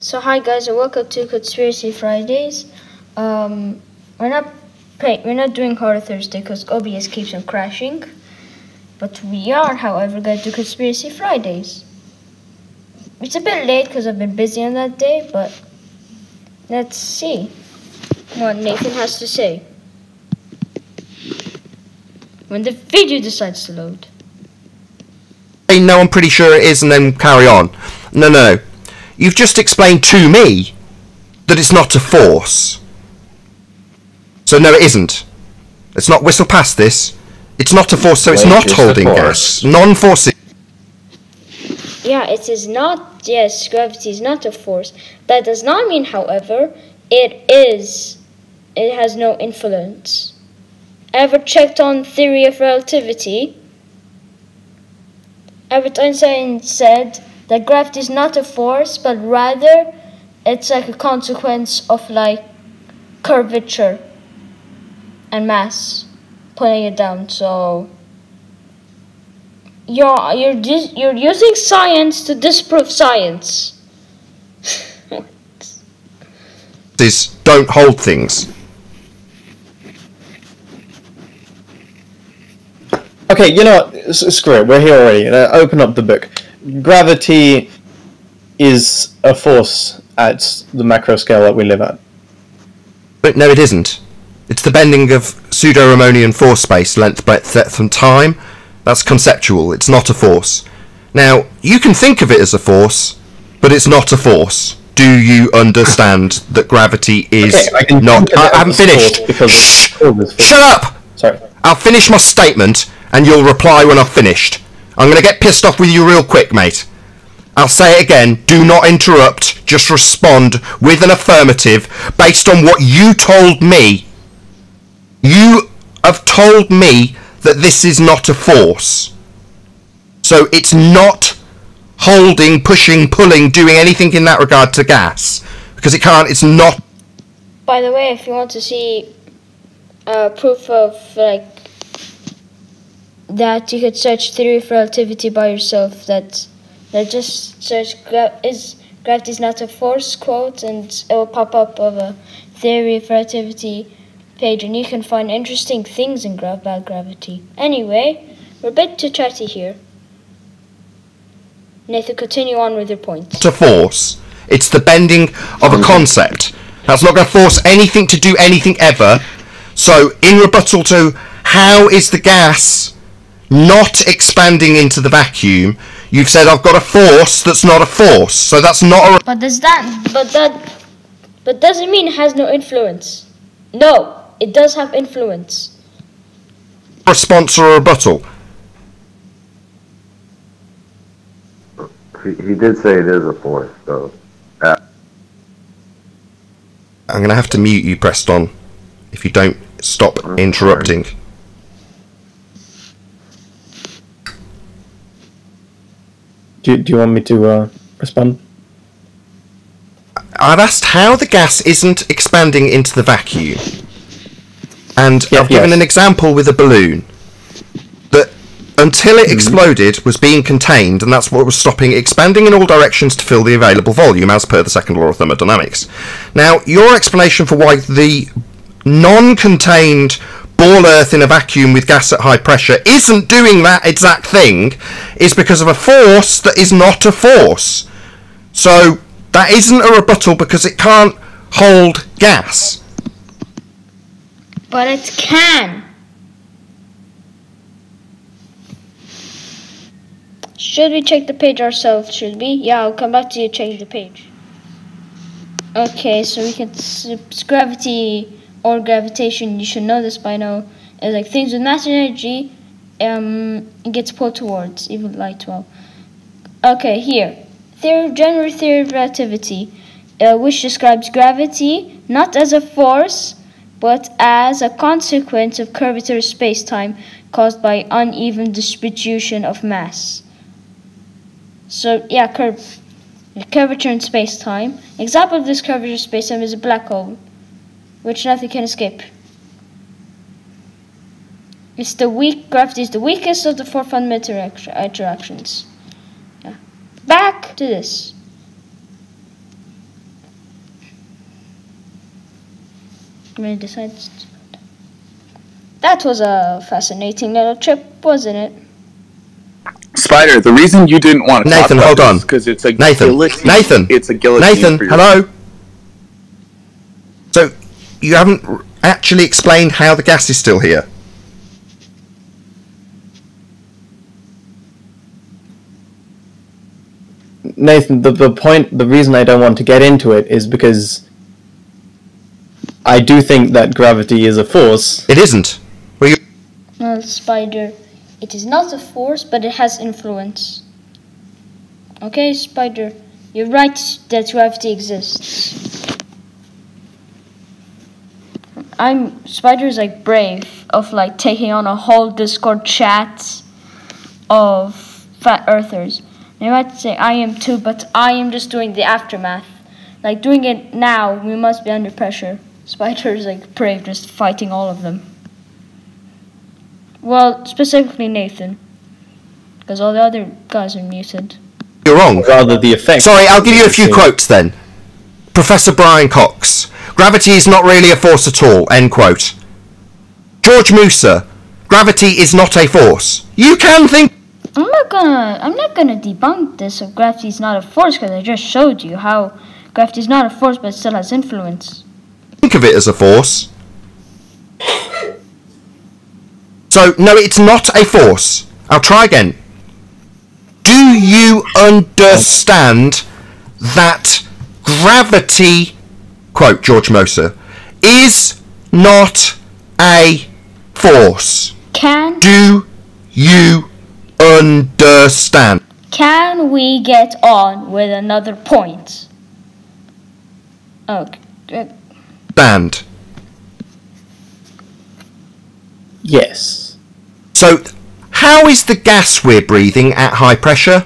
So hi guys and welcome to Conspiracy Fridays. We're not doing Horror Thursday because OBS keeps on crashing. But we are, however, going to do Conspiracy Fridays. It's a bit late because I've been busy on that day, but let's see what Nathan has to say when the video decides to load. No, I'm pretty sure it is, and then carry on. No. You've just explained to me that it's not a force. So no, it isn't. Let's not whistle past this. It's not a force, so it's not holding gas. Non-force. Yeah, it is not. Yes, gravity is not a force. That does not mean, however, it is. It has no influence. Ever checked on theory of relativity? Albert Einstein said that gravity is not a force, but rather it's like a consequence of like curvature and mass pulling it down. So you're using science to disprove science. These don't hold things. Okay, you know what? Screw it. We're here already. Open up the book. Gravity is a force at the macro scale that we live at. But no, it isn't. It's the bending of pseudo-Ramonian force space, length, breadth, depth, and time. That's conceptual. It's not a force. Now, you can think of it as a force, but it's not a force. Do you understand that gravity is not... I haven't finished. Shh! Shut up! Sorry. I'll finish my statement, and you'll reply when I've finished. I'm going to get pissed off with you real quick, mate. I'll say it again. Do not interrupt. Just respond with an affirmative based on what you told me. You have told me that this is not a force. So it's not holding, pushing, pulling, doing anything in that regard to gas. Because it can't, it's not. By the way, if you want to see proof of like that, you could search theory of relativity by yourself. That just search gravity is not a force quote, and it will pop up of a theory of relativity page, and you can find interesting things in about gravity. Anyway, we're a bit too chatty here. Nathan, continue on with your point. It's a force. It's the bending of a concept. That's not going to force anything to do anything ever. So, in rebuttal to how is the gas not expanding into the vacuum, you've said I've got a force that's not a force. So that's not a... But does it mean it has no influence? No, it does have influence. Response or a rebuttal? He did say it is a force, so... I'm going to have to mute you, Preston, if you don't stop interrupting. Do you want me to respond? I've asked how the gas isn't expanding into the vacuum. And I've given an example with a balloon. That until it exploded was being contained, and that's what was stopping it expanding in all directions to fill the available volume, as per the second law of thermodynamics. Now, your explanation for why the non-contained ball earth in a vacuum with gas at high pressure isn't doing that exact thing is because of a force that is not a force. So that isn't a rebuttal because it can't hold gas. But it can. Should we check the page ourselves? Should we? Yeah, I'll come back to you checking the page. Okay, so we can gravity or gravitation, you should know this by now, is like things with mass and energy, it gets pulled towards, even light. Well, okay, here, general theory of relativity, which describes gravity not as a force, but as a consequence of curvature of space-time caused by uneven distribution of mass. So, yeah, curvature in space-time. Example of this curvature of space-time is a black hole, which nothing can escape. Gravity is the weakest of the four fundamental interactions. Yeah. Back to this. Really decides. That was a fascinating little trip, wasn't it? Spider, the reason you didn't want to Nathan, talk about hold on. this is because it's a Nathan, guillotine. Nathan, It's a guillotine. Nathan, for your- hello. So you haven't actually explained how the gas is still here. Nathan, the reason I don't want to get into it is because I do think that gravity is a force. It isn't. Well, Spider, it is not a force, but it has influence. Okay, Spider, you're right that gravity exists. Spider's like brave of like taking on a whole Discord chat of flat earthers. They might say I am too, but I am just doing the aftermath. Like doing it now, we must be under pressure. Spider's like brave, just fighting all of them. Well, specifically Nathan, because all the other guys are muted. You're wrong. Rather the effect. Sorry, I'll give you a few quotes then. Professor Brian Cox. Gravity is not really a force at all. End quote. George Musa. Gravity is not a force. You can think. I'm not gonna debunk this if gravity is not a force, because I just showed you how gravity is not a force but it still has influence. Think of it as a force. So, no, it's not a force. I'll try again. Do you understand that gravity, quote George Moser, is not a force? Do you understand? Can we get on with another point? Okay. Stand. Yes. So, how is the gas we're breathing at high pressure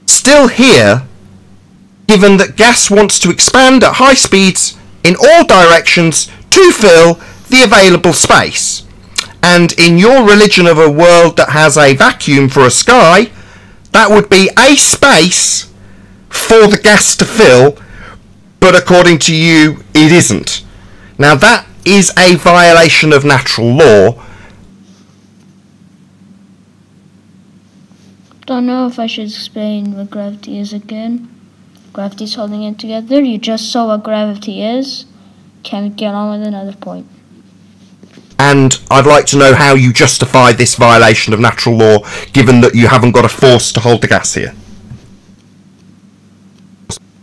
still here, given that gas wants to expand at high speeds in all directions to fill the available space? And in your religion of a world that has a vacuum for a sky, that would be a space for the gas to fill, but according to you, it isn't. Now that is a violation of natural law. Don't know if I should explain what gravity is again. Gravity's holding it together. You just saw what gravity is. Can we get on with another point? And I'd like to know how you justify this violation of natural law, given that you haven't got a force to hold the gas here.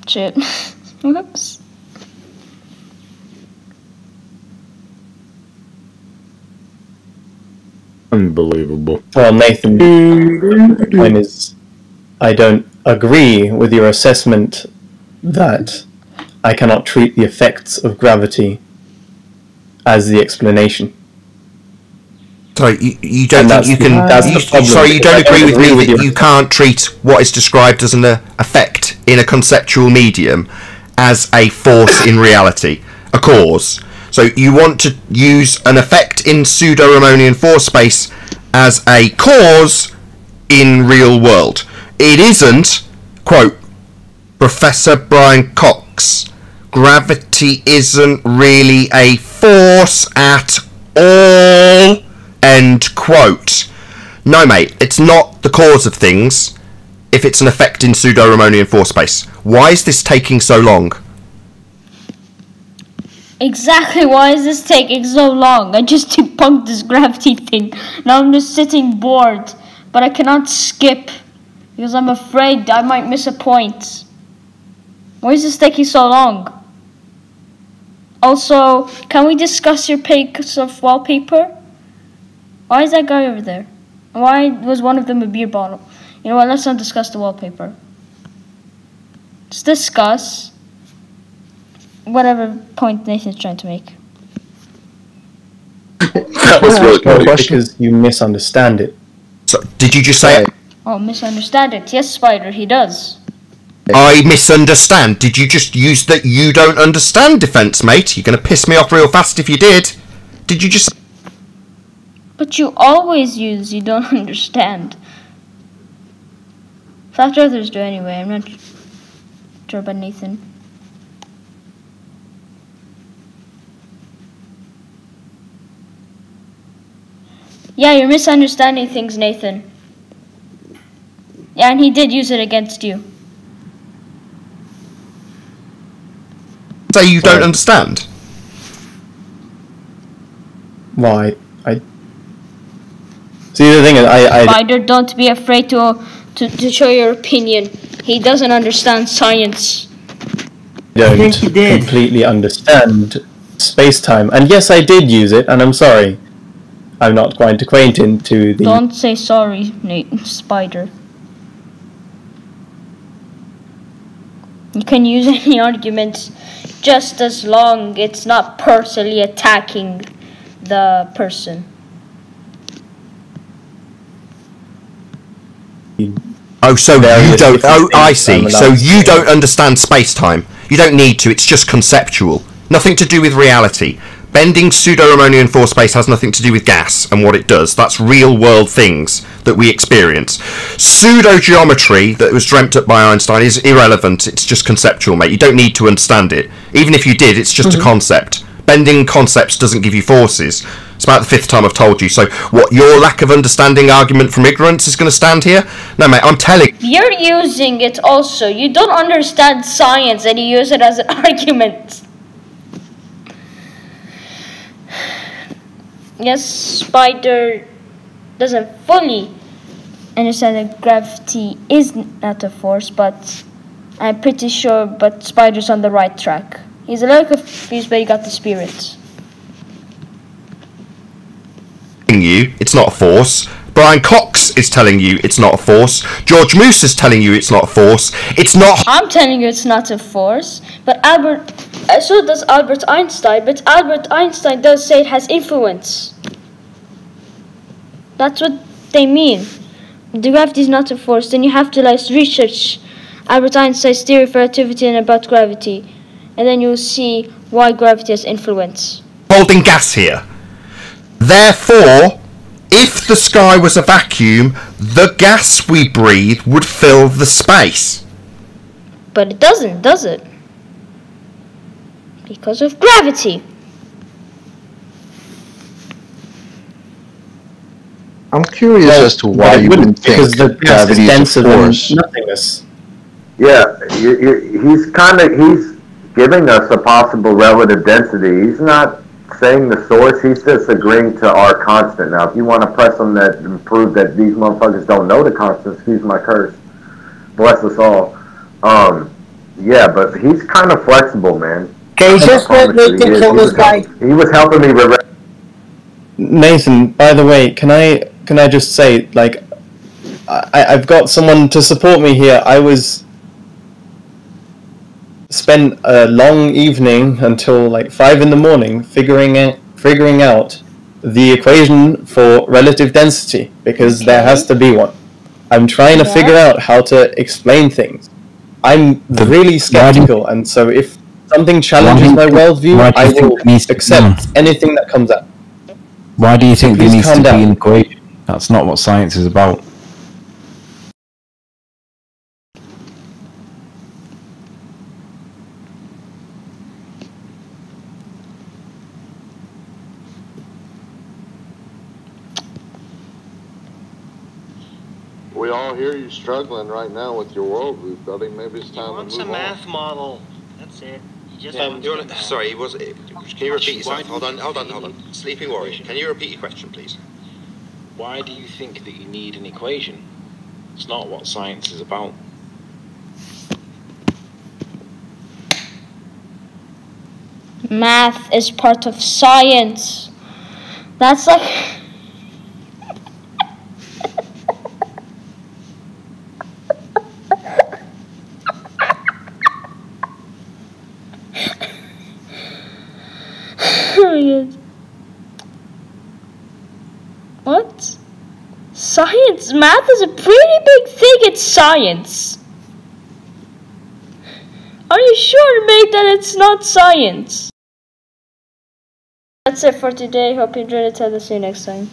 Shit. Whoops. Unbelievable. Well, Nathan, the point is, I don't agree with your assessment that I cannot treat the effects of gravity as the explanation. Sorry, you don't think you can... Sorry, you don't agree with me that you can't treat what is described as an effect in a conceptual medium as a force in reality, a cause. So you want to use an effect in pseudo-Riemannian force space as a cause in real world. It isn't, quote, Professor Brian Cox, gravity isn't really a force at all, end quote. No, mate, it's not the cause of things if it's an effect in pseudo-Riemannian force space. Why is this taking so long? Exactly, why is this taking so long? I just debunked this gravity thing. Now I'm just sitting bored, but I cannot skip because I'm afraid I might miss a point. Why is this taking so long? Also, can we discuss your pics of wallpaper? Why is that guy over there? Why was one of them a beer bottle? You know what, let's not discuss the wallpaper. Let's discuss whatever point Nathan's trying to make. That was really No, funny. because you misunderstand it. So, did you just say it? Oh, misunderstand it. Yes, Spider, he does. I misunderstand. Did you just use that you don't understand defense, mate? You're going to piss me off real fast if you did. Did you just... But you always use you don't understand. Flat Earthers do anyway. I'm not sure about Nathan. Yeah, you're misunderstanding things, Nathan. Yeah, and he did use it against you. Say you don't understand. Why? See, the thing is, Spider, don't be afraid to show your opinion. He doesn't understand science. don't completely understand space-time. And yes, I did use it, and I'm sorry. I'm not quite acquainted to the... Don't say sorry, Spider. You can use any argument just as long it's not personally attacking the person. Oh, so you don't... Oh, I see. So you don't understand space-time. You don't need to, it's just conceptual. Nothing to do with reality. Bending pseudo-Riemannian force space has nothing to do with gas and what it does. That's real-world things that we experience. Pseudo-geometry that was dreamt up by Einstein is irrelevant. It's just conceptual, mate. You don't need to understand it. Even if you did, it's just a concept. Bending concepts doesn't give you forces. It's about the 5th time I've told you. So, what, your lack of understanding argument from ignorance is going to stand here? No, mate, I'm telling... You're using it also. You don't understand science and you use it as an argument. Yes, Spider doesn't fully understand that gravity is not a force, but I'm pretty sure but Spider's on the right track. He's a little confused, but he got the spirit. You, it's not a force. Brian Cox is telling you it's not a force. George Moose is telling you it's not a force. It's not... I'm telling you it's not a force, but so does Albert Einstein, but Albert Einstein does say it has influence. That's what they mean. The gravity is not a force, then you have to research Albert Einstein's theory of relativity and about gravity, and then you'll see why gravity has influence. Holding gas here. Therefore, if the sky was a vacuum, the gas we breathe would fill the space. But it doesn't, does it? Because of gravity. I'm curious as to why you wouldn't think gravity is a force. Nothingness. Yeah, he's giving us a possible relative density. He's not saying the source, he's just agreeing to our constant. Now, if you want to press on that and prove that these motherfuckers don't know the constant, excuse my curse, bless us all. Yeah, but he's kind of flexible, man. Okay, just let me kill this guy. He was helping me with... Nathan, by the way, can I just say, like, I've got someone to support me here. Spent a long evening until like 5 in the morning figuring out the equation for relative density, because there has to be one. I'm trying to figure out how to explain things. I'm really skeptical, and so if something challenges my worldview, I will accept anything that comes up. Why do you think there needs to be an equation? That's not what science is about. We all hear you struggling right now with your worldview, buddy. Maybe it's time to move on. He wants a math model. That's it. He just sorry, can you repeat yourself? Hold on. Sleeping Warrior, can you repeat your question, please? Why do you think that you need an equation? It's not what science is about. Math is part of science. That's like... What? Science? Math is a pretty big thing. It's science. Are you sure, mate, that it's not science? That's it for today. Hope you enjoyed it. See you next time.